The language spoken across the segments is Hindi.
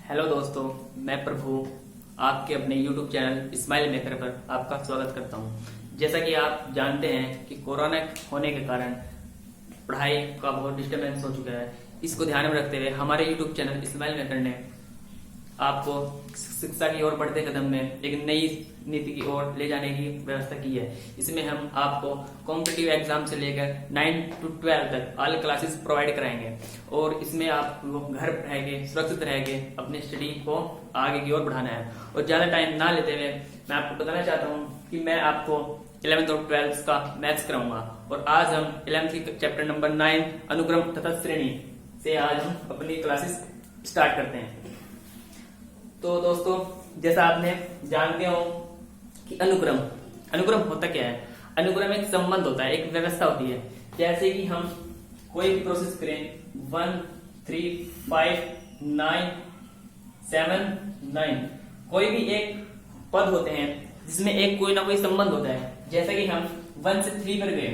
हेलो दोस्तों, मैं प्रभु आपके अपने YouTube चैनल स्माइल मेकर पर आपका स्वागत करता हूं। जैसा कि आप जानते हैं कि कोरोना होने के कारण पढ़ाई का बहुत डिस्टर्बेंस हो चुका है। इसको ध्यान में रखते हुए हमारे YouTube चैनल स्माइल मेकर ने आपको शिक्षा की ओर बढ़ते कदम में एक नई नीति की ओर ले जाने की व्यवस्था की है। इसमें हम आपको कॉम्पिटिटिव एग्जाम से लेकर 9 to 12 तक ऑल क्लासेस प्रोवाइड कराएंगे और इसमें आपको घर रह के सुरक्षित रह के अपनी स्टडी को आगे की ओर बढ़ाना है। और ज्यादा टाइम ना लेते हुए मैं आपको बताना चाहता हूँ कि मैं आपको 11th और 12th का मैथ्स कराऊंगा। और आज हम 11th की चैप्टर नंबर 9 अनुक्रम तथा श्रेणी से आज हम अपनी क्लासेस स्टार्ट करते हैं। तो दोस्तों, जैसा आपने जानते हो कि अनुक्रम होता क्या है। अनुक्रम एक संबंध होता है, एक व्यवस्था होती है। जैसे कि हम कोई भी प्रोसेस करें 1 3 5 9 7 9, कोई भी एक पद होते हैं जिसमें एक कोई ना कोई संबंध होता है। जैसे कि हम 1 से 3 पर गए,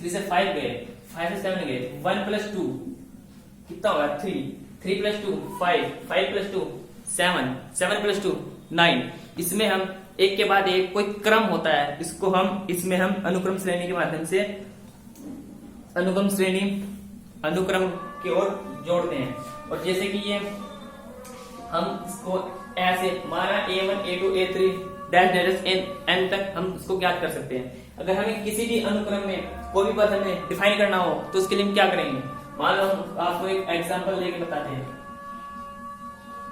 3 से 5 गए, 5 से 7 गए, 1 + 2 कितना होगा 3, 3 + 2 5, 5 + 2 7, 7 + 2 9। इसमें हम एक के बाद एक कोई क्रम होता है, इसमें हम अनुक्रम श्रेणी के माध्यम से अनुक्रम की ओर जोड़ते हैं। और जैसे कि ये हम इसको ऐसे माना A1 A2 A3 dash n तक हम इसको ज्ञात कर सकते हैं। अगर हमें किसी भी अनुक्रम में कोई भी पद हमें डिफाइन करना हो तो उसके लिए हम क्या करेंगे। मान लो हम आपको एक एग्जांपल लेके बताते हैं।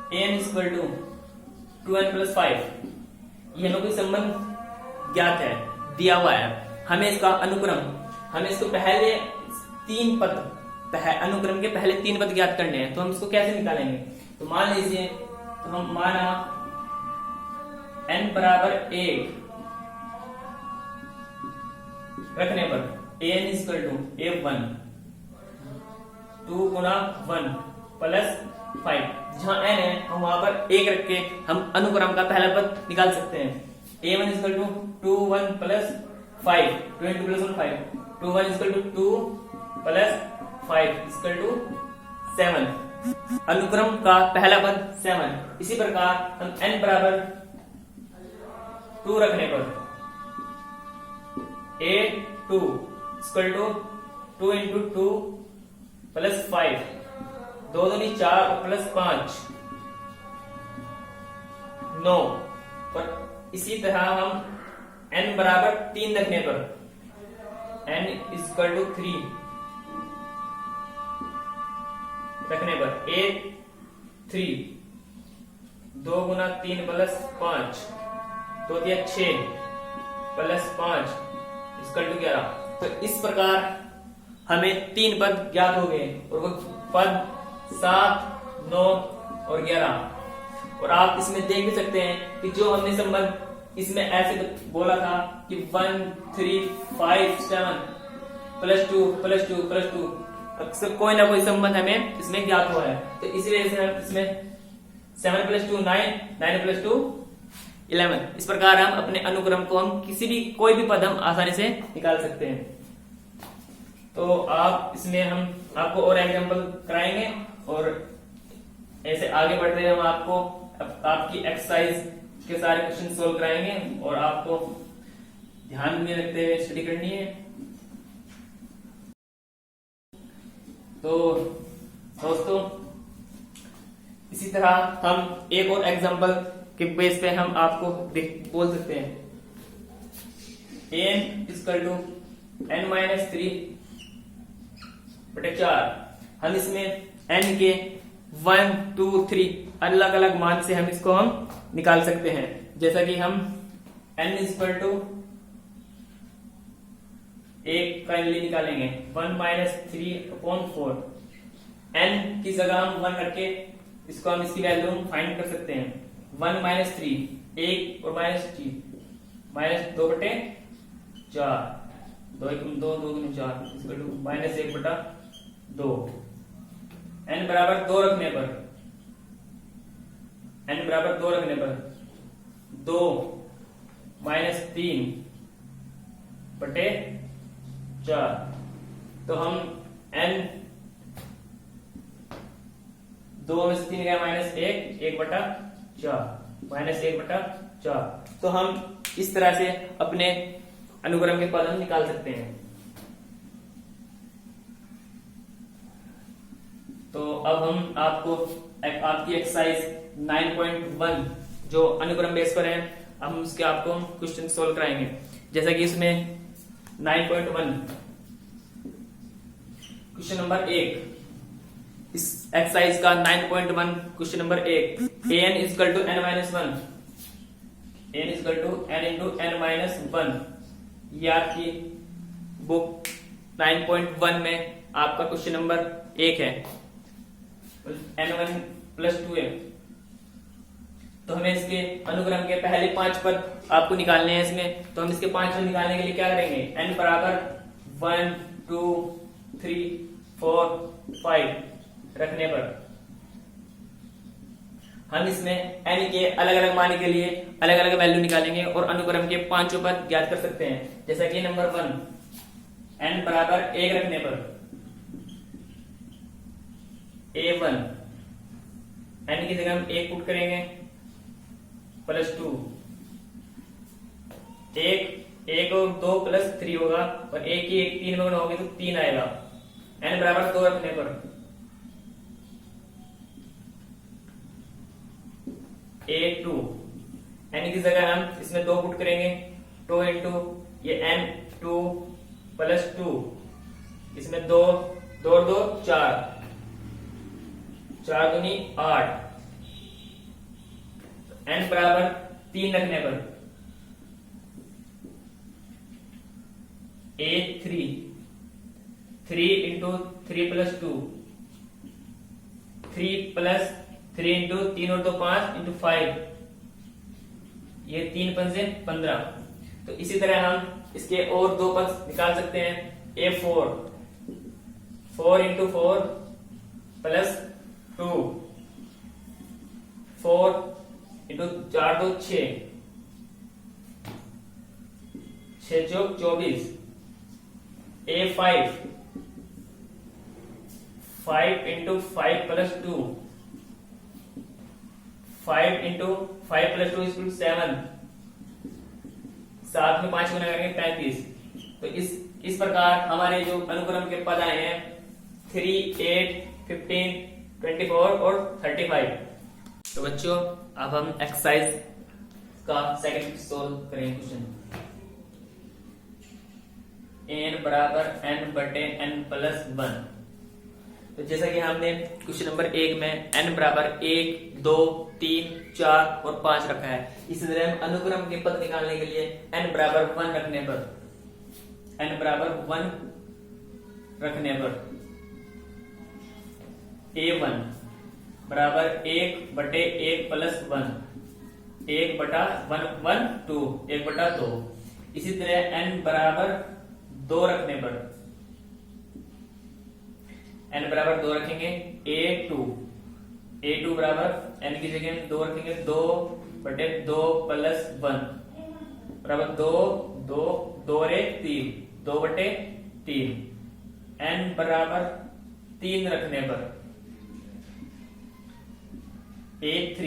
n = 2n + 5, ये हमें कोई संबंध ज्ञात है, दिया हुआ है। हमें इसको पहले 3 पद अनुक्रम के पहले 3 पद ज्ञात करने हैं। तो हम इसको कैसे निकालेंगे। तो मान लीजिए, तो हम माना n = 1 रखने पर an = A1 2 × 1 + 5। जहां n है हम वहां पर 1 रख के हम अनुक्रम का पहला पद निकाल सकते हैं। A1 = 2 1 + 5, 2 × 2 + 1 5, 2 1 = 2 + 5 = 7। अनुक्रम का पहला पद 7। इसी प्रकार हम n = 2 रखने पर A2 = 2 × 2 + 5, 2 दूनी 4 + 5 9। और इसी तरह हम n = 3 रखने पर n = 3 रखने पर A3 2 × 3 + 5, 2 × 6 + 5 = 11। तो इस प्रकार हमें 3 पद ज्ञात हो गए और वो पद 7 9 और 11। और आप इसमें देख भी सकते हैं कि जो हमने संबंध इसमें ऐसे बोला था कि 1 3 5 7 + 2 + 2 + 2, अक्सर कोई ना कोई संबंध हमें इसमें ज्ञात हुआ है। तो इसी वजह से हम इसमें 7 + 2 9, 9 + 2 11। इस प्रकार हम अपने अनुक्रम को कोई भी पद हम आसानी से निकाल सकते हैं। तो आप इसमें हम आपको और एग्जांपल कराएंगे और ऐसे आगे बढ़ते हुए हम आपको आपकी एक्सरसाइज के सारे क्वेश्चन सोल्व कराएंगे और आपको ध्यान में रखते हुए स्टडी करनी है। तो दोस्तों, इसी तरह हम एक और एग्जांपल के बेस पे हम आपको बोल सकते हैं। n = n - 3/4। हम इसमें n के 1 2 3 अलग अलग मान से हम इसको निकाल सकते हैं। जैसा कि हम n = 1 का लिए निकालेंगे 1 - 3/4। n की जगह हम 1 रख के इसको हम इसकी वैल्यू फाइंड कर सकते हैं। 1 - 3 1 और -3 -2/4, 2 2 2 4 -1/2। n = 2 रखने पर 2 - 3/4। तो हम n 2 में से 3 गया -1, 1/4 -1/4। तो हम इस तरह से अपने अनुक्रम के पद हम निकाल सकते हैं। तो अब हम आपकी एक्सरसाइज 9.1 जो अनुक्रम बेस पर है, हम उसके आपको क्वेश्चन सोल्व कराएंगे। जैसा कि इसमें 9.1 क्वेश्चन नंबर 1, इस एक्सरसाइज का 9.1 question number 1, an equal to n minus 1, n equal to n into n minus 1। ये आपकी बुक 9.1 में आपका क्वेश्चन नंबर 1 है। n1 प्लस 2 है। तो हमें इसके अनुक्रम के पहले 5 पद आपको निकालने हैं इसमें। तो हम इसके 5 पद निकालने के लिए क्या करेंगे, n बराबर 1 2 3 4 5 रखने पर हम इसमें n के अलग अलग मान के लिए अलग अलग वैल्यू निकालेंगे और अनुक्रम के 5 पद ज्ञात कर सकते हैं। जैसा कि नंबर 1, n बराबर 1 रखने पर a1, n की जगह हम 1 पुट करेंगे, प्लस 2, 1 और 2 प्लस 3 होगा, और 1 की 1 3 में गुणा होगी तो 3 आएगा। n बराबर 2 रखने पर a2, n की जगह हम इसमें 2 पुट करेंगे, 2 इंटू ये n2 प्लस 2, इसमें 2 2 2 4, 4 दूनी 8, n बराबर 3 रखने पर a3, 3 into 3 plus 2, 3 plus 3 into 3 और 2 5 इंटू 5, ये 3 पंजे 15। तो इसी तरह हम इसके और 2 पद निकाल सकते हैं, a4, 4 इंटू 4 प्लस 2, 4 इंटू 4 2 6, 6 चौक 24, a5, 5 into 5 plus 2, 5 into 5 plus 2 equal 7, 7 में 5 गुना करेंगे 35। तो इस प्रकार हमारे जो अनुक्रम के पद आए हैं 3 8 15 24 और 35। तो बच्चों अब हम एक्सरसाइज का सेकंड सोल्व करेंगे क्वेश्चन। n बराबर n बटे n प्लस 1। तो जैसा कि हमने क्वेश्चन नंबर 1 में n बराबर 1 2 3 4 और 5 रखा है, इसी तरह हम अनुक्रम के पद निकालने के लिए n बराबर 1 रखने पर a1 बराबर 1 बटे 1 प्लस 1, 1 बटा 1 1 2, 1 बटा 2। इसी तरह n बराबर 2 रखने पर n बराबर 2 रखेंगे, a2 बराबर n की जगह 2 रखेंगे, 2 बटे 2 प्लस 1 बराबर 2 2 2 और 1 3, 2 बटे 3। n बराबर 3 रखने पर a3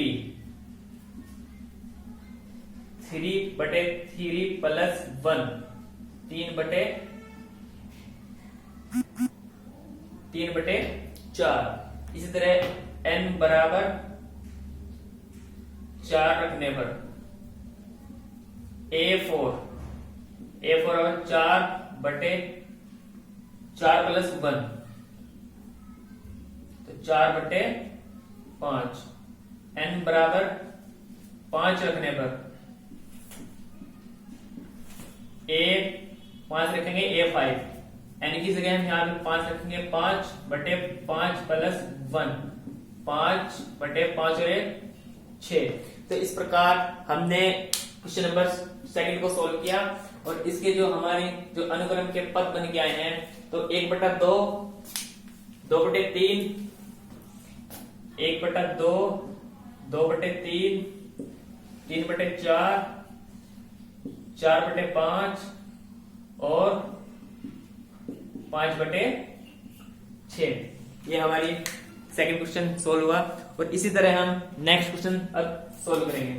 3 बटे 3 प्लस 1, 3 बटे 4। इसी तरह n बराबर 4 रखने पर a4 बराबर 4 बटे 4 प्लस 1, तो 4 बटे 5। n बराबर 5 रखने पर a5 रखेंगे, a5 n की जगह हम यहाँ पे 5 रखेंगे, 5 बटे 5 प्लस 1, 5 बटे 5 और 1 6। तो इस प्रकार हमने क्वेश्चन नंबर सेकंड को सोल्व किया और इसके जो हमारे जो अनुक्रम के पद बन के आए हैं, तो 1 बटा 2, 2 बटे 3, 1 बटा 2, 2 बटे 3, 3 बटे 4, 4 बटे 5 और 5 बटे 6। ये हमारी सेकंड क्वेश्चन सोल्व हुआ। और इसी तरह हम नेक्स्ट क्वेश्चन अब सोल्व करेंगे।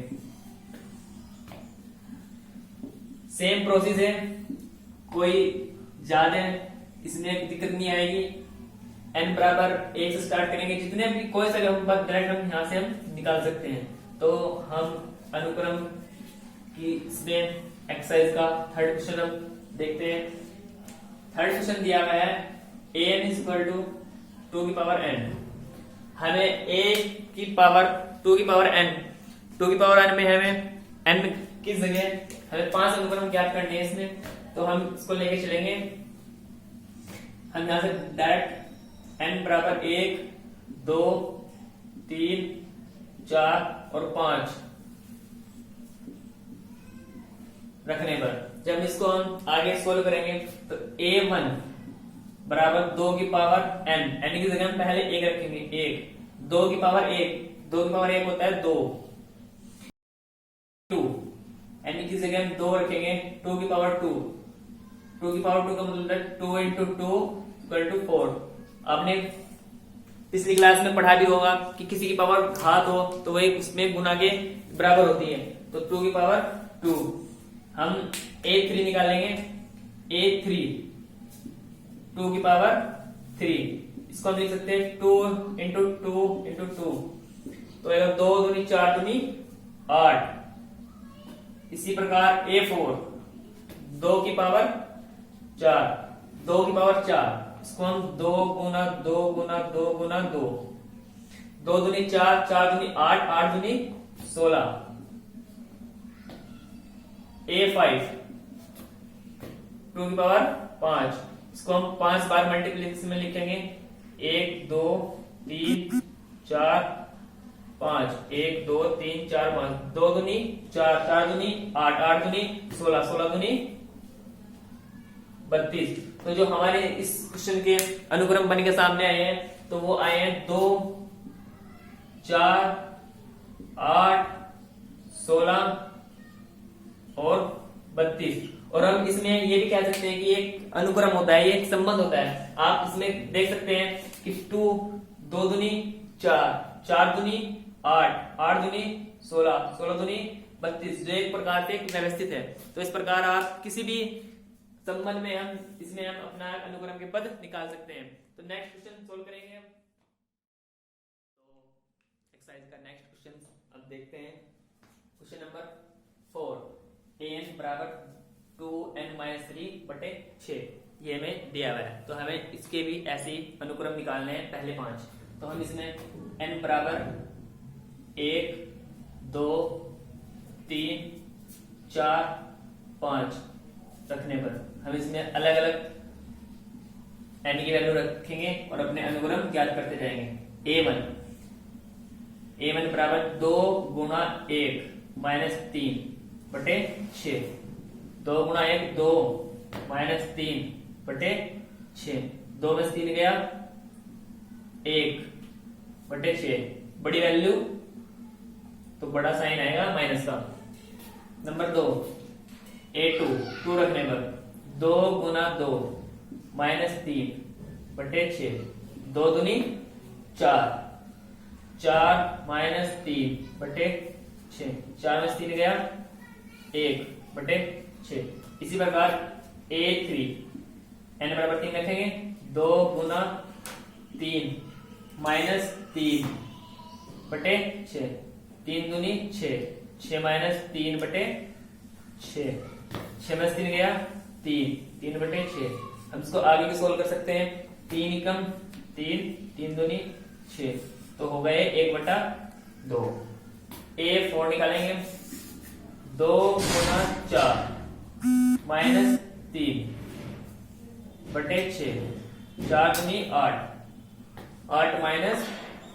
सेम प्रोसेस है, कोई ज्यादा इसमें दिक्कत नहीं आएगी। n बराबर 1 से स्टार्ट करेंगे, जितने भी कोई सा डायरेक्ट हम यहाँ से हम निकाल सकते हैं। तो हम अनुक्रम की इसमें एक्सरसाइज का थर्ड क्वेश्चन हम देखते हैं। थर्ड क्वेश्चन दिया गया है an इज इक्वल टू 2 की पावर n। हमें a की पावर 2 की पावर n, 2 की पावर n में हमें n किस जगह हमें 5 अनुक्रम ज्ञात करने हैं इसमें। तो हम इसको लेके चलेंगे। हम यहां से डायरेक्ट n बराबर 1, 2, 3, 4 और 5 रखने पर जब इसको हम आगे सोल्व करेंगे तो a1 बराबर 2 की पावर n की जगह हम पहले 1 रखेंगे। 1 2 की पावर 1, 2 की पावर 1 होता है 2। 2 n की जगह हम 2 रखेंगे। 2 की पावर 2, 2 की पावर 2 का मतलब है 2 इंटू 2 इक्वल टू 4। आपने पिछली क्लास में पढ़ा भी होगा कि किसी की पावर घात हो तो वही उसमें गुना के बराबर होती है। तो 2 की पावर 2 हम a3 निकालेंगे। a3 2 की पावर 3, इसको हम लिख सकते हैं 2 इंटू 2 इंटू 2। तो अगर 2 दूनी 4 दूनी 8। इसी प्रकार a4 2 की पावर 4, 2 की पावर 4, इसको हम 2 गुना 2 गुना 2 गुना 2, 2 दूनी 4, 4 दूनी 8, 8 दूनी 16। a5 2 की पावर 5, इसको हम 5 बार मल्टीप्लिकेशन में लिखेंगे। 1 2 3 4 5, 1 2 3 4 5, 2 दूनी 4, 4 दूनी 8, 8 दूनी 16, 16 दूनी 32। तो जो हमारे इस क्वेश्चन के अनुक्रम बन के सामने आए हैं तो वो आए हैं 2, 4, 8, 16 और 32। और हम इसमें ये भी कह सकते हैं कि एक अनुक्रम होता है, ये एक संबंध होता है। आप इसमें देख सकते हैं कि 2 दूनी 4, 4 दूनी 8, 8 दूनी 16, 16 दूनी 32, जो एक प्रकार से व्यवस्थित है। तो इस प्रकार आप किसी भी संबंध में हम इसमें हम अपना अनुक्रम के पद निकाल सकते हैं। तो नेक्स्ट क्वेश्चन सोल्व करेंगे हम। तो एक्सरसाइज का नेक्स्ट क्वेश्चन अब देखते हैं। क्वेश्चन नंबर 4 an बराबर 2n-3/6 ये हमें दिया हुआ है। तो हमें इसके भी ऐसे अनुक्रम निकालने हैं, पहले 5। तो हम इसमें n बराबर 1 2 3 4 5 रखने पर हम इसमें अलग अलग n की वैल्यू रखेंगे और अपने अनुक्रम ज्ञात करते जाएंगे। a1 बराबर 2 गुणा 1 माइनस 3/6, 2 गुणा 1 2 माइनस 3/6, 2 में 3 गया 1/6। बड़ी वैल्यू तो बड़ा साइन आएगा माइनस का। नंबर 2 a2 2 रखने पर 2 गुना 2 माइनस 3/6, 2 दूनी 4, 4 माइनस 3/6, 4 में 3 गया 1/6। इसी प्रकार a3 n बराबर 3 रखेंगे। 2 गुना 3 माइनस 3/6, 3 दूनी 6, 6 माइनस 3/6, 6 में 3 गया 3, 3/6। हम इसको आगे भी सोल्व कर सकते हैं। 3 एकम 3, 3 दूनी 6, तो हो गए 1/2। a4 निकालेंगे। 2 गुना 4 माइनस 3/6, 4 दूनी 8, 8 माइनस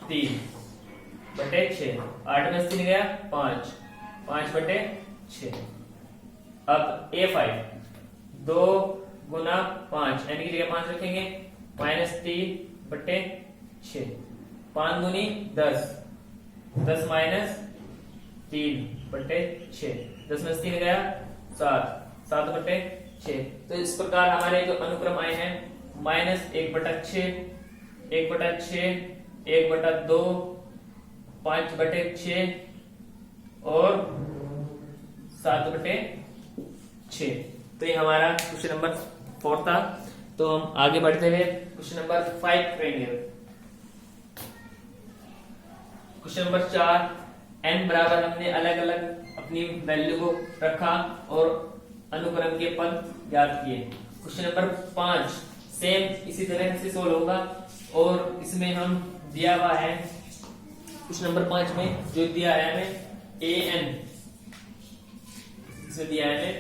3/6, 8 में 3 गया 5, 5/6। अब a5 2 गुना 5 n की जगह 5 रखेंगे, माइनस 3/6, 5 दूनी 10, 10 माइनस 3/6, 10 में 3 गया 7, 7/6। तो इस प्रकार हमारे जो अनुक्रम आए हैं -1/6, 1/6, 1/2, 5/6 और 7/6। तो ये हमारा क्वेश्चन नंबर 4 था। तो हम आगे बढ़ते हुए क्वेश्चन नंबर 5 करेंगे। क्वेश्चन नंबर 4, n बराबर हमने अलग अलग अपनी वैल्यू को रखा और अनुक्रम के पद ज्ञात किए। क्वेश्चन नंबर 5 सेम इसी तरह से सोल्व होगा और इसमें हम दिया हुआ है क्वेश्चन नंबर 5 में जो दिया है हमें an, इसमें दिया है हमें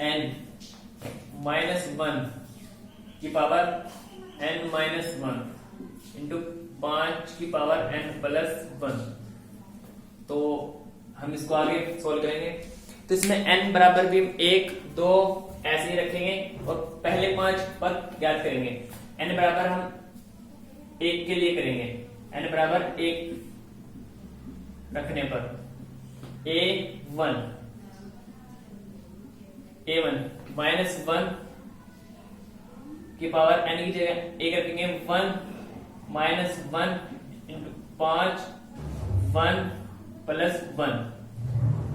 an -1 की पावर n-1 इंटू 5 की पावर n+1। तो हम इसको आगे सोल्व करेंगे। तो इसमें n बराबर भी 1, 2 ऐसे ही रखेंगे और पहले 5 पद ज्ञात करेंगे। n बराबर हम 1 के लिए करेंगे। n बराबर 1 रखने पर a1 -1 की पावर n की जगह 1 रखेंगे। 1 -1 इंटू 5 1+1।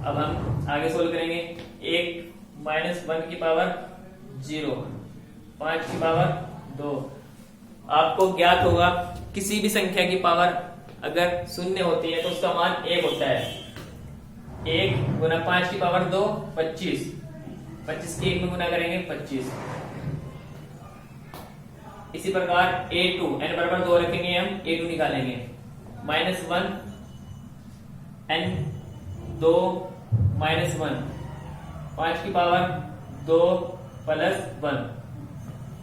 अब हम आगे सोल्व करेंगे। 1 -1 की पावर 0, 5 की पावर 2। आपको ज्ञात होगा किसी भी संख्या की पावर अगर शून्य होती है तो उसका मान 1 होता है। 1 गुना 5 की पावर 2 25, 25 की 1 में गुना करेंगे 25। इसी प्रकार a2 n बराबर 2 रखेंगे, हम a2 निकालेंगे। -1 n 2 -1, 5 की पावर 2+1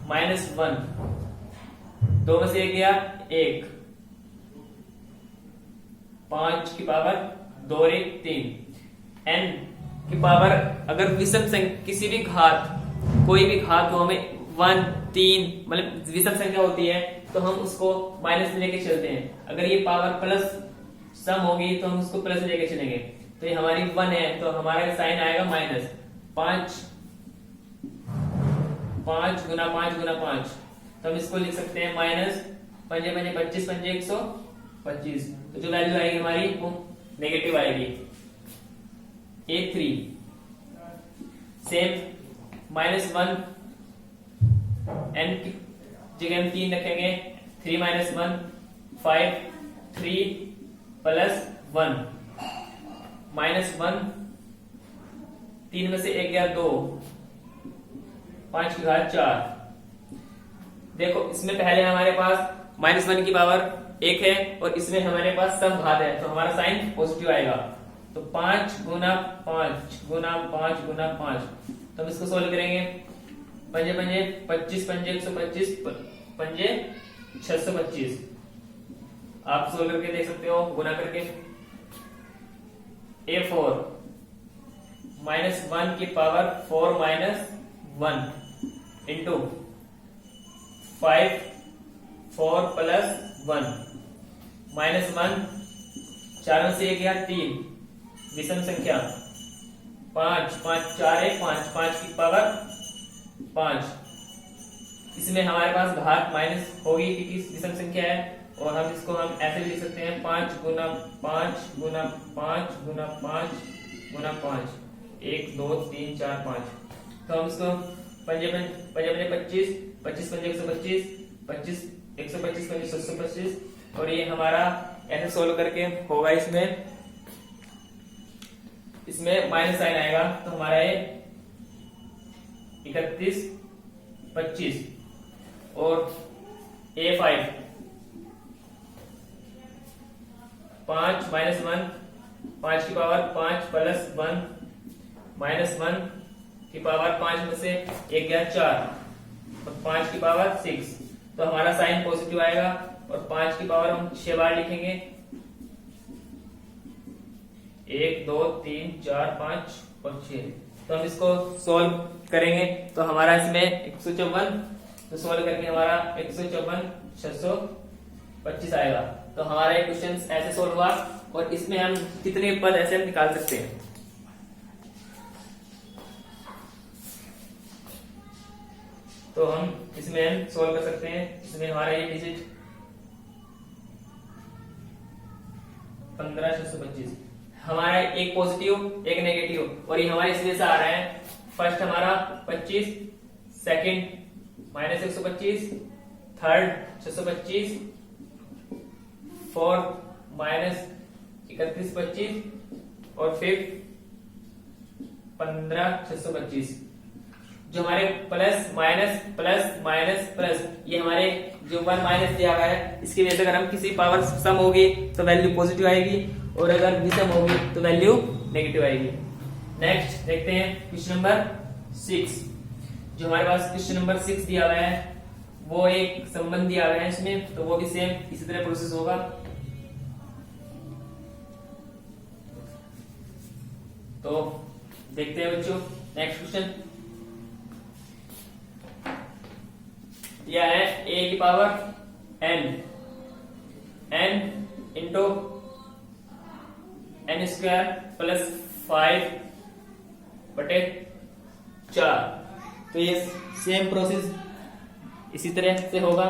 -1, 2 में से 1 गया 1, 5 की पावर 2 और 1 3। n की पावर अगर विषम संख्या किसी भी घात कोई भी घात हो हमें 1 3 मतलब विषम संख्या होती है तो हम उसको माइनस में लेके चलते हैं। अगर ये पावर प्लस सम होगी तो हम उसको प्लस लेके चलेंगे। तो ये हमारी 1 है तो हमारा साइन आएगा माइनस। 5 गुना 5 गुना 5 तो हम इसको लिख सकते हैं माइनस 5 5 25 5 125। तो जो वैल्यू आएगी हमारी वो नेगेटिव आएगी। a3 सेम -1 n की जगह हम 3 रखेंगे। 3 -1 5 3+1 -1, 3 में से 1 गया 2, 5 की घात 4। देखो इसमें पहले हमारे पास -1 की पावर 1 है और इसमें हमारे पास सम घात है तो हमारा साइन पॉजिटिव आएगा। तो 5 गुना 5 गुना 5 गुना 5 तो हम इसको सोल्व करेंगे। 5 25 5 125 5 625। आप सोल्व करके देख सकते हो गुना करके। a4 -1 की पावर 4 -1 इंटू 5 4+1 -1, 4 में से 1 गया 3 विषम संख्या। 5 5 4 है 5, 5 की पावर 5। इसमें हमारे पास घात माइनस होगी क्योंकि विषम संख्या है और हम इसको हम ऐसे भी लिख सकते हैं 5 गुना 5 गुना 5 गुना 5 गुना 5 1 2 3 4 5। तो हम इसको 5 25 25 125 25 125 25 725 और ये हमारा ऐसे सोल्व करके होगा। इसमें माइनस साइन आएगा तो हमारा ये 31 25 और a5 5 -1 5 की पावर 5+1 -1 की पावर 5 में से 1 गया 4 और 5 की पावर 6। तो हमारा साइन पॉजिटिव आएगा और 5 की पावर हम 6 बार लिखेंगे। 1 2 3 4 5 और 6। तो हम इसको सोल्व करेंगे तो हमारा इसमें 154 तो सोल्व करके हमारा 154 625 आएगा। तो हमारा ये क्वेश्चन ऐसे सोल्व हुआ और इसमें हम कितने पद ऐसे हम निकाल सकते हैं। तो हम इसमें हम सोल्व कर सकते हैं। इसमें हमारा ये डिजिट 15,625, हमारा एक पॉजिटिव एक नेगेटिव, और ये हमारे इसलिए से आ रहा है। फर्स्ट हमारा 25, सेकंड -125, थर्ड 625, फोर्थ -3125 और फिफ्थ 15,625। जो हमारे plus minus plus minus plus, ये हमारे जो 1 माइनस दिया हुआ है, इसकी वजह से अगर हम किसी पावर सम होगी तो वैल्यू पॉजिटिव आएगी, और अगर विषम होगी तो वैल्यू नेगेटिव आएगी। नेक्स्ट देखते हैं क्वेश्चन नंबर 6। जो हमारे पास क्वेश्चन नंबर 6 दिया हुआ है, वो एक संबंध दिया हुआ है इसमें, तो वो भी सेम इसी तरह प्रोसेस होगा। तो देखते हैं बच्चों नेक्स्ट क्वेश्चन। यह है a की power n into n square plus 5 बटे 4। तो ये सेम प्रोसेस इसी तरह से होगा।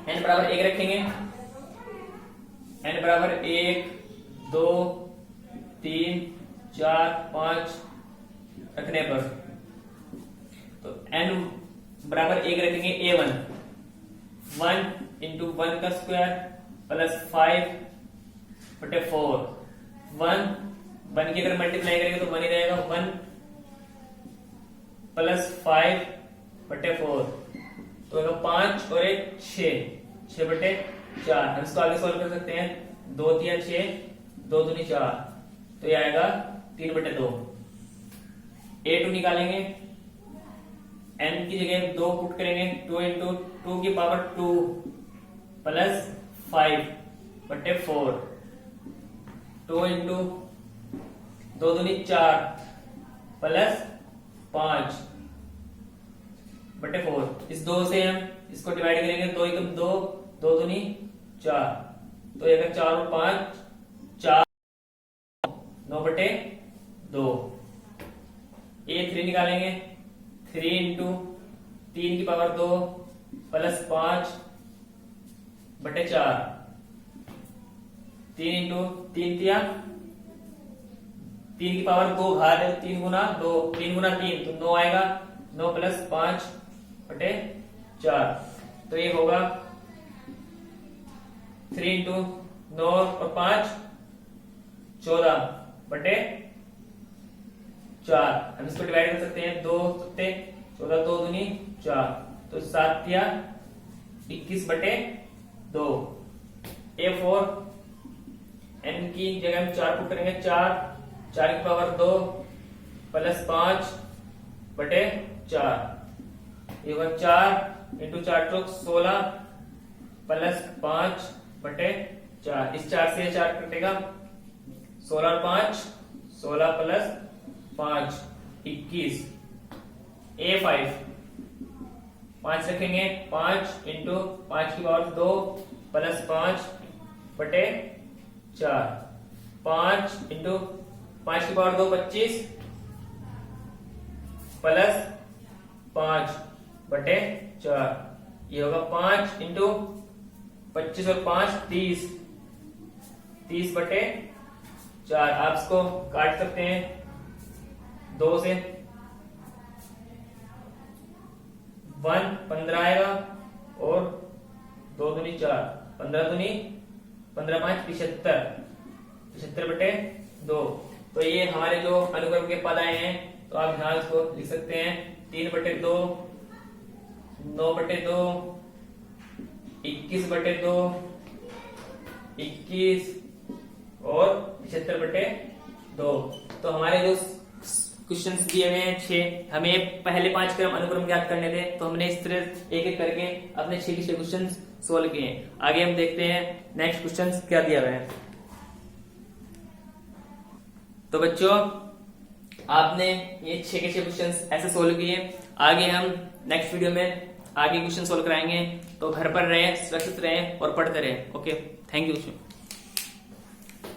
n बराबर 1 रखेंगे, n बराबर 1 2 3 4 5 रखने पर, तो n बराबर 1 रखेंगे a1, 1 इंटू 1 का स्क्वायर प्लस 5 बटे 4। 1 की अगर मल्टीप्लाई करेंगे तो 1 ही रहेगा, 1 प्लस 5 बटे 4, तो 5 और 1 6 बटे 4। हम इसको आगे सॉल्व कर सकते हैं। 2 3 6, 2 दूनी 4, तो ये आएगा 3 बटे 2। a2 निकालेंगे, n की जगह 2 पुट करेंगे, 2 इंटू 2 की पावर 2 प्लस 5 बटे 4, 2 इंटू 2 दूनी 4 प्लस 5 बटे 4। इस 2 से हम इसको डिवाइड करेंगे, 2 एकम 2, 2 दूनी 4, तो एक 4 और 5 4, 9 बटे 2। a3 निकालेंगे, 3 इंटू 3 की पावर 2 प्लस 5 बटे 4, 3 इंटू 3 दिया, 3 की पावर 2 घात है, 3 गुना 2, 3 गुना 3 तो 9 आएगा, 9 प्लस 5 बटे 4। तो ये होगा 3 इंटू 9 और 5 14 बटे 4। हम इसको डिवाइड कर सकते हैं, 2 सत्ते 14, 2 दूनी 4, तो 7 या 21 बटे 2। a4 n की जगह हम 4 पुट करेंगे, 4 की पावर 2 प्लस 5 बटे 4। ये होगा 4 इंटू 4 चौक 16 प्लस 5 बटे 4। इस 4 से 4 कटेगा, 16 और 5 16 प्लस 5 21। a5 5 रखेंगे, 5 इंटू 5 की पावर 2 प्लस 5 बटे 4, 5 इंटू 5 की पावर 2 25 प्लस 5 बटे 4। ये होगा 5 इंटू 25 और 5 30, 30 बटे 4। आप इसको काट सकते हैं 2 से, 1 15 आएगा और 2 दूनी 4, 15 दूनी 15 5 75 बटे 2। तो ये हमारे जो अनुक्रम के पद आए हैं, तो आप यहां इसको लिख सकते हैं 3 बटे 2, 9 बटे 2, 21 बटे 2, 21 और 75 बटे 2। तो हमारे जो क्वेश्चंस दिए हुए हैं 6, हमें पहले 5 क्रम अनुक्रम ज्ञात करने थे, तो हमने इस तरह एक एक करके अपने 6 के 6 क्वेश्चन सोल्व किए। आगे हम देखते हैं नेक्स्ट क्वेश्चन क्या दिया हुआ है। तो बच्चों आपने ये 6 के 6 क्वेश्चन ऐसे सोल्व किए। आगे हम नेक्स्ट वीडियो में आगे क्वेश्चन सोल्व कराएंगे। तो घर पर रहें, सुरक्षित रहें और पढ़ते रहें। Okay, thank you.